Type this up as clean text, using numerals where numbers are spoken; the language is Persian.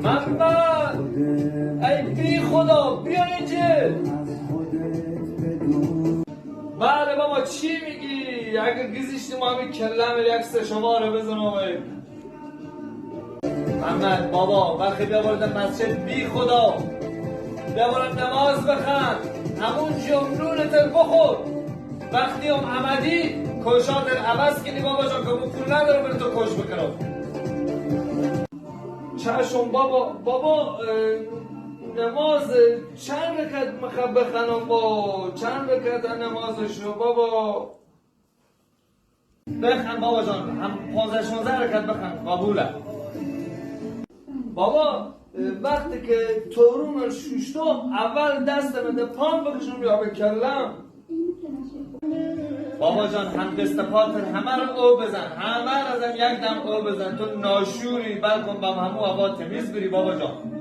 محمد ای بی خدا بیا اینجا. بله بابا چی میگی؟ اگه گذشتی ما همین کلم یک شما رو بزن آقای محمد. بابا وقتی بیا وارد مسجد بی خدا بیا وارد نماز بخن، همون جمرونت بخور. وقتی هم عمدی کشات عوض کنی بابا جان که اون پول نداره بره تو کش بکنم. چشم بابا نماز چند رکعت میخواد بخنم با چند رکعت نمازشو بابا بخن بابا جان، هم 15-16 رکعت بخن قبوله. بابا وقتی که تورون شوشتم اول دستم ده پام بکشم یا بکلم. بابا جان هم دست پاتر همه رو او بزن، همه رو از یک دم او بزن. تو ناشوری بلکن بم همو هوا تمیز بری بابا جان.